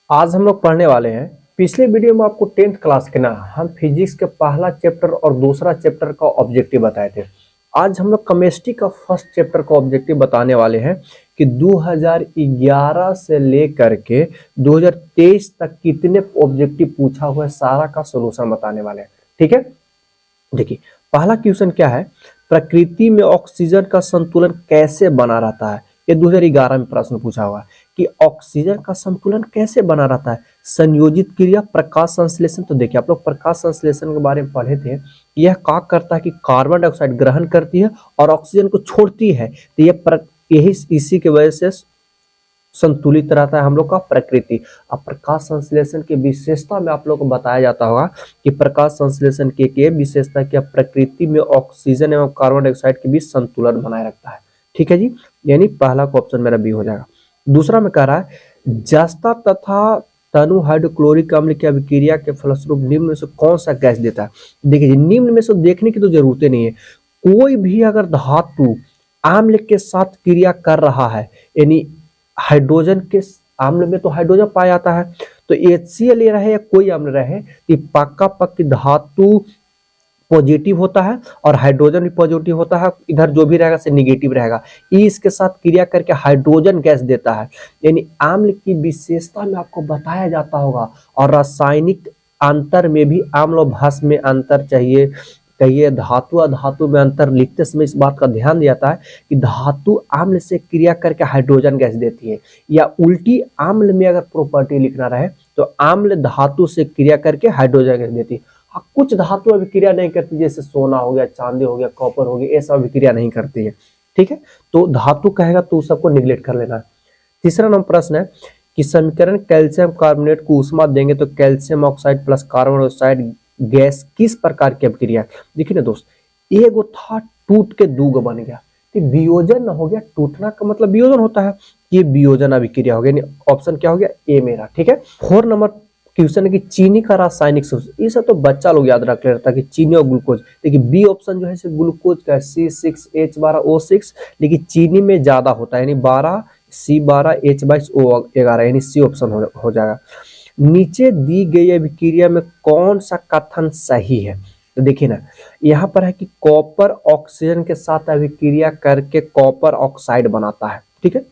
आज हम लोग पढ़ने वाले हैं। पिछले वीडियो में आपको 10th क्लास के ना हम फिजिक्स के पहला चैप्टर और दूसरा चैप्टर का ऑब्जेक्टिव बताए थे। आज हम लोग केमिस्ट्री का फर्स्ट चैप्टर का ऑब्जेक्टिव बताने वाले हैं कि 2011 से लेकर के 2023 तक कितने ऑब्जेक्टिव पूछा हुआ है, सारा का सोल्यूशन बताने वाले हैं। ठीक है, देखिए पहला क्वेश्चन क्या है, प्रकृति में ऑक्सीजन का संतुलन कैसे बना रहता है। ये 2011 में प्रश्न पूछा हुआ है कि ऑक्सीजन का संतुलन कैसे बना रहता है। संयोजित क्रिया, प्रकाश संश्लेषण। तो देखिए आप लोग प्रकाश संश्लेषण के बारे में पढ़े थे। यह क्या करता है कि कार्बन डाइऑक्साइड ग्रहण करती है और ऑक्सीजन को छोड़ती है। तो यही इसी की वजह से संतुलित रहता है हम लोग का प्रकृति। अब प्रकाश संश्लेषण की विशेषता में आप लोग को बताया जाता होगा कि प्रकाश संश्लेषण की एक विशेषता है कि प्रकृति में ऑक्सीजन एवं कार्बन डाइऑक्साइड के बीच संतुलन बनाए रखता है। ठीक है जी, यानी पहला का ऑप्शन मेरा बी हो जाएगा। दूसरा में कह रहा है जस्ता तथा तनु हाइड्रोक्लोरिक अम्ल की अभिक्रिया के फलस्वरूप निम्न में से कौन सा गैस देता है। देखिए जी, निम्न में से देखने की तो जरूरत नहीं है। कोई भी अगर धातु अम्ल के साथ क्रिया कर रहा है, यानी हाइड्रोजन के अम्ल में तो हाइड्रोजन पाया जाता है, तो HCl ले रहे या कोई अम्ल रहे, ये पक्का पक्की धातु पॉजिटिव होता है और हाइड्रोजन भी पॉजिटिव होता है। इधर जो भी रहेगा से निगेटिव रहेगा। ये इसके साथ क्रिया करके हाइड्रोजन गैस देता है। यानी अम्ल की विशेषता में आपको बताया जाता होगा। और रासायनिक अंतर में भी अम्ल और भस्म में अंतर चाहिए, कहिए धातु और धातु में अंतर लिखते समय इस बात का ध्यान दिया जाता है कि धातु अम्ल से क्रिया करके हाइड्रोजन गैस देती है, या उल्टी अम्ल में अगर प्रॉपर्टी लिखना रहे तो अम्ल धातु से क्रिया करके हाइड्रोजन गैस देती है। हाँ, कुछ धातु अभिक्रिया नहीं करती, जैसे सोना हो गया, चांदी हो गया, कॉपर हो गया, ये सब अभिक्रिया नहीं करती है। ठीक है, तो धातु कहेगा तो सबको निगलेक्ट कर लेना है। तीसरा नंबर प्रश्न है कि समीकरण कैल्शियम कार्बोनेट को ऊष्मा देंगे तो calcium oxide plus carbon dioxide gas किस प्रकार की अभिक्रिया। देखिए ना दोस्त, एगो था टूट के दूगो बन गया, तो वियोजन हो गया। टूटना का मतलब वियोजन होता है, ये वियोजन अभिक्रिया हो गया। ऑप्शन क्या हो गया, ए मेरा। ठीक है, 4 नंबर क्वेश्चन है कि चीनी का रासायनिक सूत्र। ये सब तो बच्चा लोग याद रख लेता है कि चीनी और ग्लूकोज। देखिए बी ऑप्शन जो है ग्लूकोज का C6H12O6, लेकिन चीनी में ज्यादा होता है, यानी 12 C12H22O11, यानी सी ऑप्शन हो जाएगा। नीचे दी गई अभिक्रिया में कौन सा कथन सही है। तो देखिए ना, यहाँ पर है कि कॉपर ऑक्सीजन के साथ अभिक्रिया करके कॉपर ऑक्साइड बनाता है। ठीक है,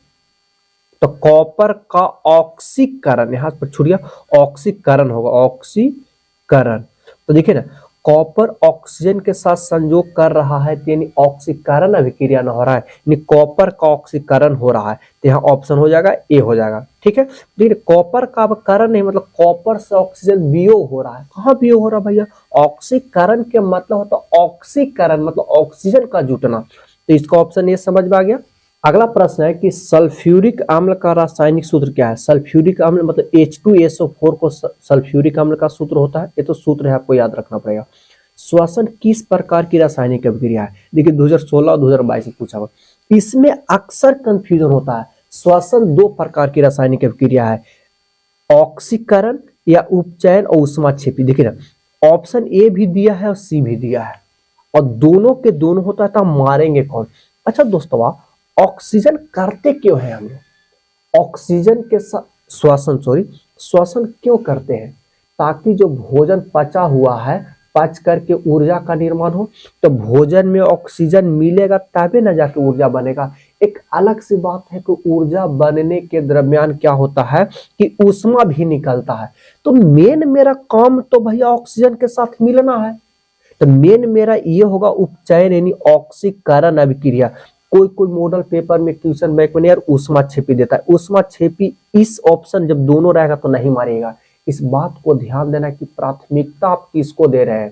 तो कॉपर का ऑक्सीकरण, यहाँ पर छूट गया, ऑक्सीकरण होगा, ऑक्सीकरण। तो देखिए ना, कॉपर ऑक्सीजन के साथ संयोग कर रहा है, यानी ऑक्सीकरण अभिक्रिया न हो रहा है, यानी कॉपर का ऑक्सीकरण हो रहा है। तो यहाँ ऑप्शन हो जाएगा ए हो जाएगा। ठीक है, देखिए कॉपर का करण नहीं, मतलब कॉपर से ऑक्सीजन वियोग हो रहा है। कहाँ वियोग हो रहा है भैया, ऑक्सीकरण के मतलब होता है ऑक्सीकरण, मतलब ऑक्सीजन का जुटना। तो इसका ऑप्शन ए समझ में आ गया। अगला प्रश्न है कि सल्फ्यूरिक अम्ल का रासायनिक सूत्र क्या है। सल्फ्यूरिक अम्ल मतलब H2SO4 को सल्फ्यूरिक अम्ल का सूत्र होता है। ये तो सूत्र है, आपको याद रखना पड़ेगा। श्वसन किस प्रकार की रासायनिक अभिक्रिया है। देखिए 2016 और 2022 में पूछा हुआ, इसमें अक्सर कंफ्यूजन होता है। श्वसन 2 प्रकार की रासायनिक अभिक्रिया है, ऑक्सीकरण या उपचयन और ऊष्माक्षेपी। देखिए ना, ऑप्शन ए भी दिया है और सी भी दिया है, और दोनों के दोनों होता है, तो हम मारेंगे कौन। अच्छा दोस्तों, ऑक्सीजन करते क्यों है हम लोग, ऑक्सीजन के साथ श्वसन क्यों करते हैं, ताकि जो भोजन पचा हुआ है पच करके ऊर्जा का निर्माण हो। तो भोजन में ऑक्सीजन मिलेगा तभी ना जाके ऊर्जा बनेगा। एक अलग सी बात है कि ऊर्जा बनने के दरमियान क्या होता है कि ऊष्मा भी निकलता है। तो मेन मेरा काम तो भैया ऑक्सीजन के साथ मिलना है, तो मेन मेरा ये होगा उपचयन, यानी ऑक्सीकरण अभिक्रिया। कोई कोई मॉडल पेपर में क्वेश्चन बैंक में यार ऊष्माक्षेपी देता है, ऊष्माक्षेपी इस ऑप्शन जब दोनों रहेगा तो नहीं मारेगा। इस बात को ध्यान देना कि प्राथमिकता आप किसको दे रहे हैं,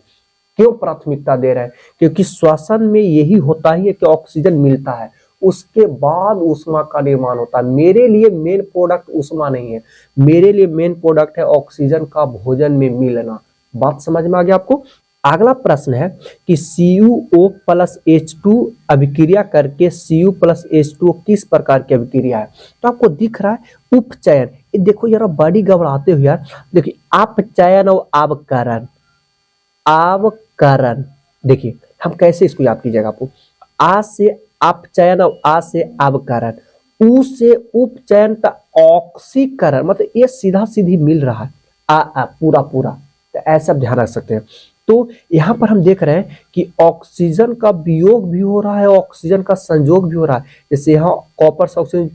क्यों प्राथमिकता दे रहे हैं, क्योंकि श्वसन में यही होता ही है कि ऑक्सीजन मिलता है, उसके बाद ऊष्मा का निर्माण होता है। मेरे लिए मेन प्रोडक्ट ऊष्मा नहीं है, मेरे लिए मेन प्रोडक्ट है ऑक्सीजन का भोजन में मिलना। बात समझ में आ गया आपको। अगला प्रश्न है कि CuO प्लस H2 अभिक्रिया करके Cu प्लस H2O किस प्रकार की अभिक्रिया है। तो आपको दिख रहा है उपचयन। देखो यार, बड़ी घबराते हो यार। देखिए अपचयन और अवकरण, अवकरण देखिए हम कैसे इसको याद कीजिएगा। आपको आ से अपचयन और आ से अवकरण। ऊ से उपचयन ऑक्सीकरण, मतलब ये सीधा सीधी मिल रहा है पूरा पूरा, तो ऐसा ध्यान रख सकते हैं। तो यहाँ पर हम देख रहे हैं कि ऑक्सीजन का वियोग भी हो रहा है, ऑक्सीजन का संयोग भी हो रहा है। जैसे यहाँ कॉपर से ऑक्सीजन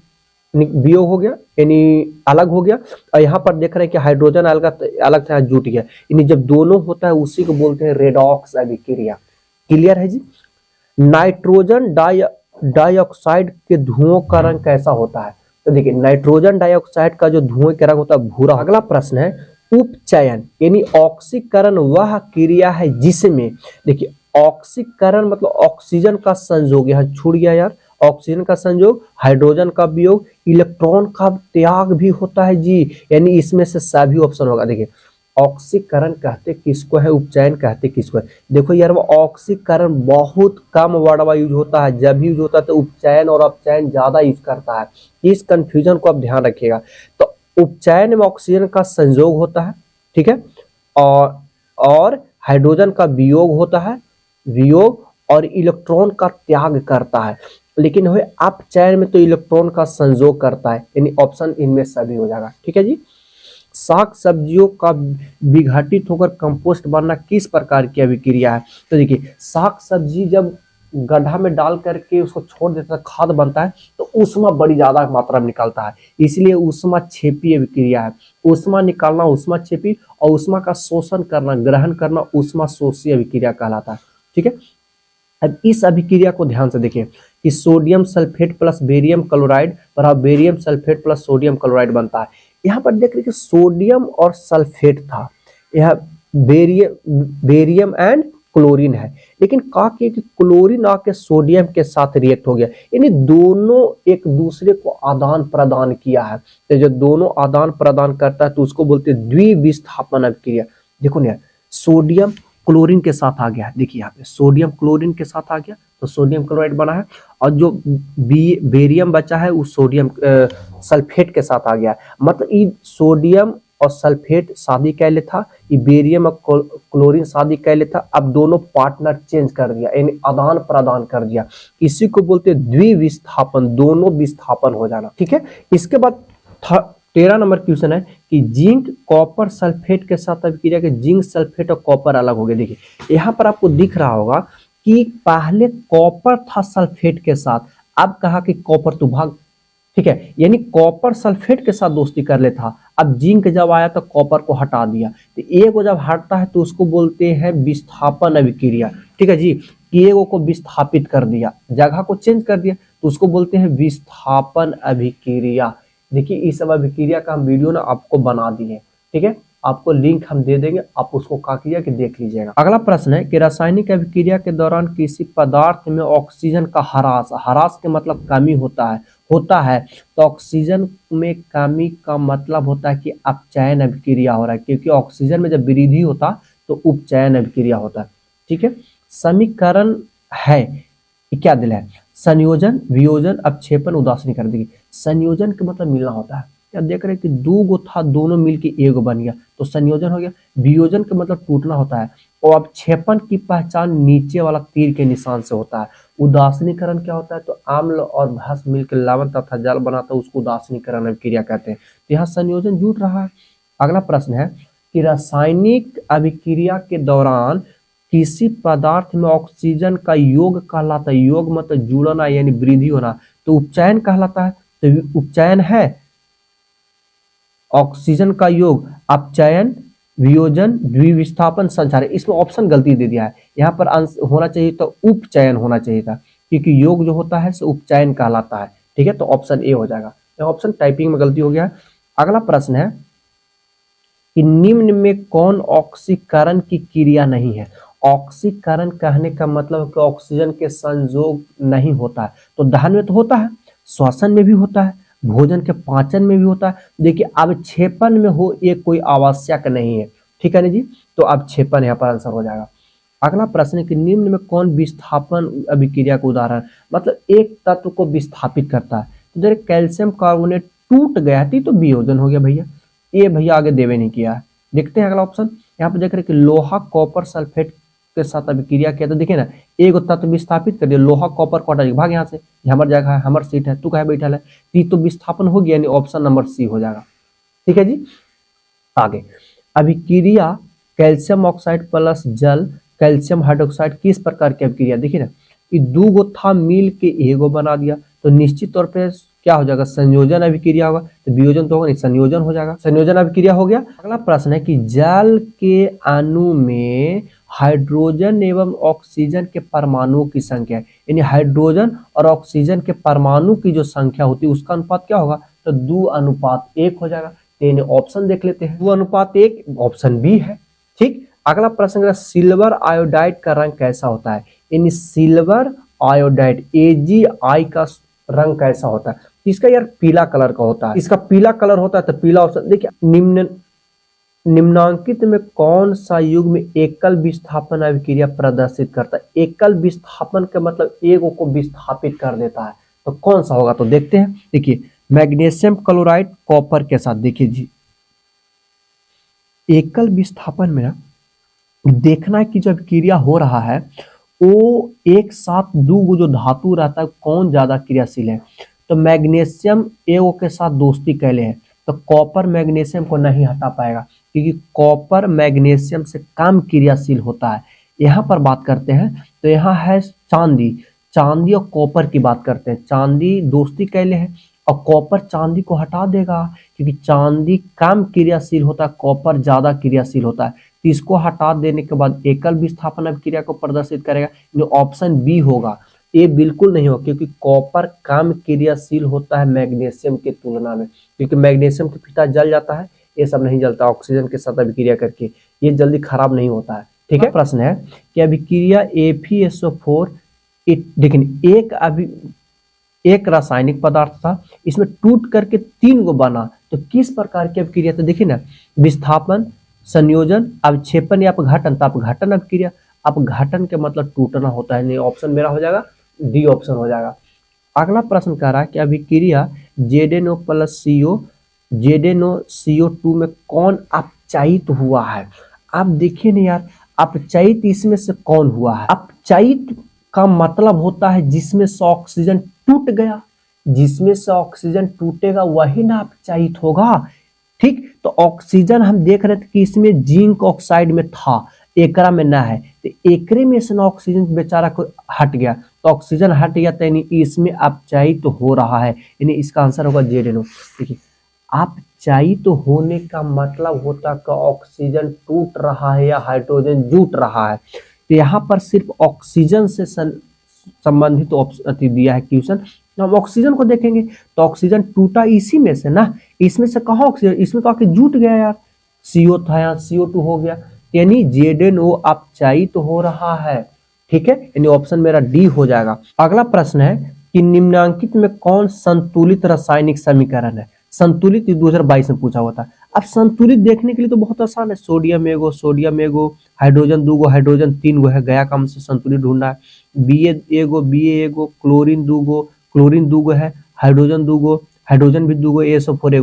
वियोग हो गया यानी अलग हो गया, और यहाँ पर देख रहे हैं कि हाइड्रोजन अलग था जुट गया, यानी जब दोनों होता है उसी को बोलते हैं रेडॉक्स अभिक्रिया। क्लियर है जी। नाइट्रोजन डाइऑक्साइड के धुओं का रंग कैसा होता है? तो देखिए नाइट्रोजन डाइऑक्साइड का जो धुएं का रंग होता है भूरा। अगला प्रश्न है उपचयन यानी ऑक्सीकरण वह क्रिया है जिसमें, देखिए ऑक्सीकरण मतलब ऑक्सीजन का संयोग, यहाँ छूट गया यार, ऑक्सीजन का संयोग, हाइड्रोजन का वियोग, इलेक्ट्रॉन का त्याग भी होता है जी, यानी इसमें से सभी ऑप्शन होगा। देखिए ऑक्सीकरण कहते किसको है, उपचयन कहते किसको है? देखो यार वो ऑक्सीकरण बहुत कम वर्ड में यूज होता है, जब यूज होता है तो उपचयन और अपचयन ज्यादा यूज करता है। इस कंफ्यूजन को आप ध्यान रखिएगा। तो उपचयन में ऑक्सीजन का संयोग होता है, ठीक है, और हाइड्रोजन का वियोग होता है, वियोग, और इलेक्ट्रॉन का त्याग करता है। लेकिन वह अपचयन में तो इलेक्ट्रॉन का संयोग करता है, यानी ऑप्शन इनमें सभी हो जाएगा। ठीक है जी। साग सब्जियों का विघटित होकर कंपोस्ट बनना किस प्रकार की अभिक्रिया है? तो देखिए साग सब्जी जब गड्ढा में डाल करके उसको छोड़ देता है, खाद बनता है, तो ऊष्मा बड़ी ज्यादा मात्रा में निकलता है, इसलिए ऊष्मा छेपी अभिक्रिया है। ऊष्मा निकालना ऊष्मा छेपी, और ऊष्मा का शोषण करना, ग्रहण करना ऊष्मा शोषी अभिक्रिया कहलाता है। ठीक है। अब इस अभिक्रिया को ध्यान से देखिए कि sodium sulphate plus barium chloride बराबर barium sulphate plus sodium chloride बनता है। यहाँ पर देख रहे कि सोडियम और सल्फेट था, यह बेरियम एंड क्लोरीन है, लेकिन कहा कि क्लोरीन आके सोडियम के साथ रिएक्ट हो गया, यानी दोनों एक दूसरे को आदान प्रदान किया है। तो जब दोनों आदान प्रदान करता है तो उसको बोलते हैं द्विविस्थापन अभिक्रिया। देखो ना सोडियम क्लोरीन के साथ आ गया, देखिए यहाँ पे सोडियम क्लोरीन के साथ आ गया तो सोडियम क्लोराइड बना है, और जो बेरियम बचा है वो सोडियम सल्फेट के साथ आ गया। मतलब ये सोडियम और सल्फेट शादी कैले था, ये बेरियम और क्लोरीन शादी कैले था। अब दोनों पार्टनर चेंज कर दिया, यानी आदान प्रदान कर दिया, इसी को बोलते द्विविस्थापन, दोनों विस्थापन हो जाना। ठीक है। इसके बाद 13 नंबर क्वेश्चन है कि जिंक कॉपर सल्फेट के साथ अभिक्रिया के जिंक सल्फेट और कॉपर अलग हो गए। देखिए यहाँ पर आपको दिख रहा होगा कि पहले कॉपर था सल्फेट के साथ, अब कहा कि कॉपर तो भाग, ठीक है, यानी कॉपर सल्फेट के साथ दोस्ती कर ले था, अब जिंक जब आया तो कॉपर को हटा दिया, तो एगो जब हटता है तो उसको बोलते हैं विस्थापन अभिक्रिया। ठीक है जी, कि एगो को विस्थापित कर दिया, जगह को चेंज कर दिया, तो उसको बोलते हैं विस्थापन अभिक्रिया। देखिए इस सब अभिक्रिया का हम वीडियो ना आपको बना दिए, ठीक है, आपको लिंक हम दे देंगे, आप उसको क्या कीजिए कि देख लीजिएगा। अगला प्रश्न है कि रासायनिक अभिक्रिया के दौरान किसी पदार्थ में ऑक्सीजन का ह्रास, ह्रास के मतलब कमी होता है, तो ऑक्सीजन में कमी का मतलब होता है कि अपचयन अभिक्रिया हो रहा है, क्योंकि ऑक्सीजन में जब वृद्धि होता तो उपचयन अभिक्रिया होता है। ठीक है। समीकरण है क्या दिल है, संयोजन, वियोजन, अपक्षेपण, उदासीन कर देगी। संयोजन का मतलब मिलना होता है, क्या देख रहे हैं कि दो गो था दोनों मिलके एक बन गया तो संयोजन हो गया। वियोजन का मतलब टूटना होता है, और अपक्षेपण की पहचान नीचे वाला तीर के निशान से होता है। उदासीनीकरण क्या होता है, तो अम्ल और भस्म मिलकर लवण तथा जल बनाता है, उसको उदासीनीकरण अभिक्रिया कहते हैं। तो यहाँ संयोजन जुट रहा है। अगला प्रश्न है कि रासायनिक अभिक्रिया के दौरान किसी पदार्थ में ऑक्सीजन का योग कहलाता है, योग मतलब जुड़ना यानी वृद्धि होना, तो उपचयन कहलाता है। तो उपचयन है ऑक्सीजन का योग, अपचयन, वियोजन, द्विविस्थापन, संचार। इसमें ऑप्शन गलती दे दिया है, यहाँ पर होना चाहिए तो उपचयन होना चाहिए था, क्योंकि योग जो होता है सो उपचयन कहलाता है। ठीक है, तो ऑप्शन ए हो जाएगा, ऑप्शन टाइपिंग में गलती हो गया है। अगला प्रश्न है कि निम्न में कौन ऑक्सीकरण की क्रिया नहीं है। ऑक्सीकरण कहने का मतलब कि ऑक्सीजन के संयोग नहीं होता है, तो दहन में तो होता है, श्वसन में भी होता है, भोजन के पाचन में भी होता है। देखिए अवक्षेपण में हो ये कोई आवश्यक नहीं है। ठीक है ना जी, तो अवक्षेपण यहाँ पर आंसर हो जाएगा। अगला प्रश्न है कि निम्न में कौन विस्थापन अभिक्रिया का उदाहरण, मतलब एक तत्व को विस्थापित करता है। तो देखिए कैल्शियम कार्बोनेट टूट गया थी तो वियोजन हो गया भैया, ये भैया आगे देवे नहीं किया है। देखते हैं अगला ऑप्शन, यहाँ पे देख रहे हैं कि लोहा कॉपर सल्फेट के साथ अभिक्रिया किया तो देखिए ना, एक तत्व विस्थापित कर दिया, लोहा कॉपर को हटा दिया, भाग यहाँ से, हमारी जगह है, हमारी सीट है, तू कहे बैठा है, तो विस्थापन हो गया, यानी ऑप्शन नंबर सी हो जाएगा। ठीक है जी। आगे अभिक्रिया कैल्शियम ऑक्साइड प्लस जल कैल्शियम हाइड्रोक्साइड किस प्रकार की अभिक्रिया, देखिए ना, ये दो गो था मिल के एगो बना दिया, तो निश्चित तौर पे क्या हो जाएगा, संयोजन अभिक्रिया होगा, तो वियोजन तो होगा नहीं, संयोजन हो जाएगा, संयोजन अभिक्रिया हो गया। अगला प्रश्न है कि जल के अणु में हाइड्रोजन एवं ऑक्सीजन के परमाणुओं की संख्या, यानी हाइड्रोजन और ऑक्सीजन के परमाणु की जो संख्या होती है उसका अनुपात क्या होगा, तो 2:1 हो जाएगा। तो ऑप्शन देख लेते हैं, 2:1 ऑप्शन बी है। ठीक। अगला प्रश्न, सिल्वर आयोडाइड का रंग कैसा होता है, यानी सिल्वर आयोडाइड AgI का रंग कैसा होता है, इसका यार पीला कलर का होता है, इसका पीला कलर होता है, तो पीला ऑप्शन। देखिए निम्नांकित में कौन सा युग्म एकल विस्थापन अभिक्रिया प्रदर्शित करता है, एकल विस्थापन का मतलब एक को विस्थापित कर देता है, तो कौन सा होगा, तो देखते हैं। देखिए मैग्नीशियम क्लोराइड कॉपर के साथ, देखिए जी एकल विस्थापन में ना देखना है कि जो अभिक्रिया हो रहा है वो एक साथ दो जो धातु रहता है कौन ज्यादा क्रियाशील है, तो मैग्नीशियम एगो के साथ दोस्ती कैले है, तो कॉपर मैग्नीशियम को नहीं हटा पाएगा, क्योंकि कॉपर मैग्नीशियम से कम क्रियाशील होता है। यहाँ पर बात करते हैं तो यहाँ है चांदी, चांदी और कॉपर की बात करते हैं, चांदी दोस्ती कैले है और कॉपर चांदी को हटा देगा, क्योंकि चांदी कम क्रियाशील होता है, कॉपर ज्यादा क्रियाशील होता है, तो इसको हटा देने के बाद एकल विस्थापन अभिक्रिया को प्रदर्शित करेगा, जो ऑप्शन बी होगा। ए बिल्कुल नहीं होगा, क्योंकि कॉपर कम क्रियाशील होता है मैग्नीशियम की तुलना में, क्योंकि मैग्नीशियम के फीता जल जाता है, ये सब नहीं जलता, ऑक्सीजन के साथ अभिक्रिया करके ये जल्दी खराब नहीं होता है। ठीक है। प्रश्न है कि अभिक्रिया FeSO4 देखिए एक रासायनिक पदार्थ था, इसमें टूट करके 3 गो बना, तो किस प्रकार की अभिक्रिया, तो देखिए ना, विस्थापन, संयोजन, अवक्षेपन या अपघटन, तो अपघटन अभिक्रिया, अपघटन के मतलब टूटना होता है, नहीं ऑप्शन मेरा हो जाएगा डी ऑप्शन हो जाएगा। अगला प्रश्न कह रहा है कि अभिक्रिया ZNO plus CO ZNO CO2 में कौन अपचयित हुआ है, आप देखिए ना यार, अपचयित इसमें से कौन हुआ है, अपचयित का मतलब होता है जिसमें से ऑक्सीजन टूट गया, जिसमें से ऑक्सीजन टूटेगा वही ना अपचयित होगा। ठीक। तो ऑक्सीजन हम देख रहे थे कि इसमें जिंक ऑक्साइड में था, एकरा में ना है, तो एकरे में से ना ऑक्सीजन बेचारा को हट गया, तो ऑक्सीजन हट गया, तो यानी इसमें अपचयित तो हो रहा है, यानी इसका आंसर होगा ZNO। देखिए अपचयित तो होने का मतलब होता है कि ऑक्सीजन टूट रहा है या हाइड्रोजन जुट रहा है, तो यहाँ पर सिर्फ ऑक्सीजन से संबंधित दिया है क्वेश्चन, तो हम ऑक्सीजन को देखेंगे, तो ऑक्सीजन टूटा इसी में से ना, इसमें से कहाँ ऑक्सीजन, इसमें तो आके जुट गया यार, CO था यहाँ CO2 हो गया, यानी ZNO अपचयित हो रहा है। ठीक है, यानी ऑप्शन मेरा डी हो जाएगा। अगला प्रश्न है कि निम्नांकित में कौन संतुलित रासायनिक समीकरण है, संतुलित 2022 में पूछा हुआ था। अब संतुलित देखने के लिए तो बहुत आसान है, सोडियम एगो, हाइड्रोजन 2 गो, हाइड्रोजन 3 गो है, गया काम से संतुलित ढूंढना है, Ba एगो, क्लोरीन 2 गो है, हाइड्रोजन 2 गो, हाइड्रोजन भी 2 गो, SO4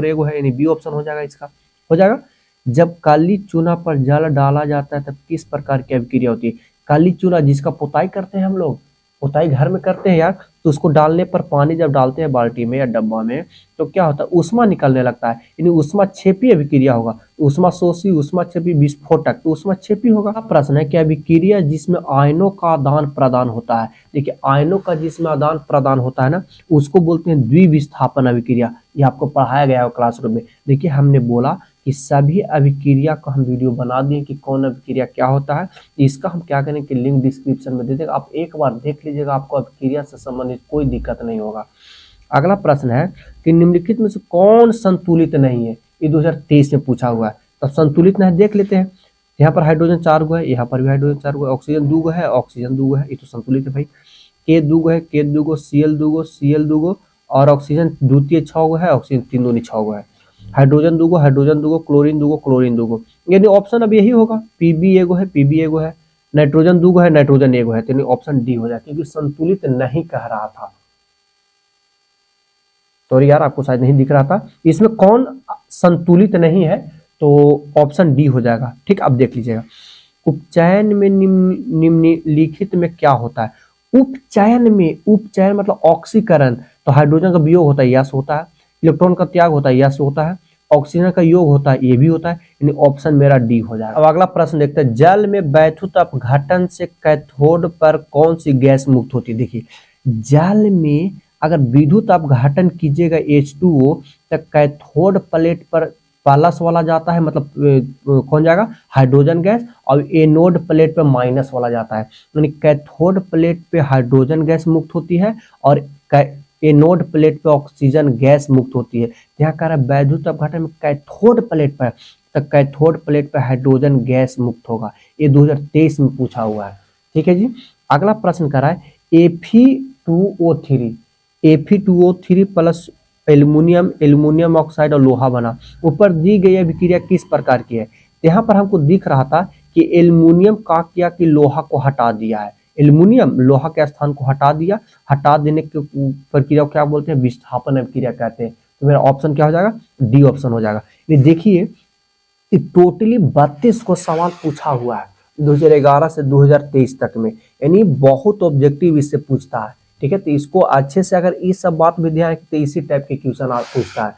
एगो है, यानी बी ऑप्शन हो जाएगा, इसका हो जाएगा। जब काली चूना पर जल डाला जाता है तब किस प्रकार की अभिक्रिया होती है, काली चूना जिसका पुताई करते हैं हम लोग, पुताई घर में करते हैं यार, तो उसको डालने पर पानी जब डालते हैं बाल्टी में या डब्बा में तो क्या होता है, उष्मा निकलने लगता है, यानी उष्मा छेपी अभिक्रिया होगा, उष्मा शोषी, उष्मा छेपी, विस्फोटक, तो उष्मा छेपी होगा। प्रश्न है कि अभिक्रिया जिसमें आयनों का आदान प्रदान होता है, देखिए आयनों का जिसमें आदान प्रदान होता है ना उसको बोलते हैं द्विविस्थापन अभिक्रिया, ये आपको पढ़ाया गया है क्लासरूम में। देखिए हमने बोला कि सभी अभिक्रिया का हम वीडियो बना दिए कि कौन अभिक्रिया क्या होता है, इसका हम क्या करें कि लिंक डिस्क्रिप्शन में दे देगा, आप एक बार देख लीजिएगा, आपको अभिक्रिया से संबंधित कोई दिक्कत नहीं होगा। अगला प्रश्न है कि निम्नलिखित में से कौन संतुलित नहीं है, ये 2023 में पूछा हुआ है, तब संतुलित नहीं देख लेते हैं। यहाँ पर हाइड्रोजन 4 गो है, यहाँ पर भी हाइड्रोजन 4 गो है, ऑक्सीजन 2 गो है, ऑक्सीजन 2 गो है, ये तो संतुलित है भाई। K 2 गो है, K 2 गो, Cl 2 गो, Cl 2 गो, और ऑक्सीजन द्वितीय 6 गो है, ऑक्सीजन 3 दूनी 6 गो है, हाइड्रोजन 2 गो, हाइड्रोजन 2 गो, क्लोरीन 2 गो, क्लोरीन 2 गो, यानी ऑप्शन अब यही होगा, Pb एगो है, Pb एगो है, नाइट्रोजन 2 गो है, नाइट्रोजन एगो है, तो ऑप्शन डी हो जाए, क्योंकि संतुलित नहीं कह रहा था। तो यार आपको शायद नहीं दिख रहा था, इसमें कौन संतुलित नहीं है, तो ऑप्शन डी हो जाएगा। ठीक, अब देख लीजिएगा। उपचयन में निम्नलिखित में क्या होता है? उपचयन मतलब ऑक्सीकरण, तो हाइड्रोजन का वियोग होता है, यस होता है। इलेक्ट्रॉन का त्याग होता है, यस होता है। ऑक्सीजन का योग होता है, ये भी होता है। यानी ऑप्शन मेरा डी हो जाएगा। अब अगला प्रश्न देखते हैं, जल में वैद्युत अपघटन से कैथोड पर कौन सी गैस मुक्त होती है? देखिए, जल में अगर विद्युत अपघटन कीजिएगा H2O, तो कैथोड प्लेट पर प्लस वाला जाता है, मतलब कौन जाएगा? Hydrogen gas. और एनोड प्लेट पे माइनस वाला जाता है। यानी कैथोड प्लेट पे हाइड्रोजन गैस मुक्त होती है और एनोड प्लेट पे ऑक्सीजन गैस मुक्त होती है। यहाँ कह रहा है वैद्युत अपघटन में कैथोड प्लेट पर, तो कैथोड प्लेट पर हाइड्रोजन गैस मुक्त होगा। ये 2023 में पूछा हुआ है। ठीक है जी। अगला प्रश्न कर रहा है Fe2O3 प्लस एल्यूमिनियम ऑक्साइड और लोहा बना। ऊपर दी गई अभिक्रिया किस प्रकार की है? यहाँ पर हमको दिख रहा था कि एल्यूमिनियम का किया कि लोहा को हटा दिया है। एल्यूमिनियम लोहा के स्थान को हटा दिया। हटा देने की प्रक्रिया को क्या बोलते हैं? विस्थापन अभिक्रिया कहते हैं। तो मेरा ऑप्शन क्या हो जाएगा? डी ऑप्शन हो जाएगा। ये देखिए, टोटली 32 को सवाल पूछा हुआ है 2011 से 2023 तक में, यानी बहुत ऑब्जेक्टिव इससे पूछता है। ठीक है, तो इसको अच्छे से अगर ये सब बात भी ध्यान रखें तो इसी टाइप के क्वेश्चन पूछता है।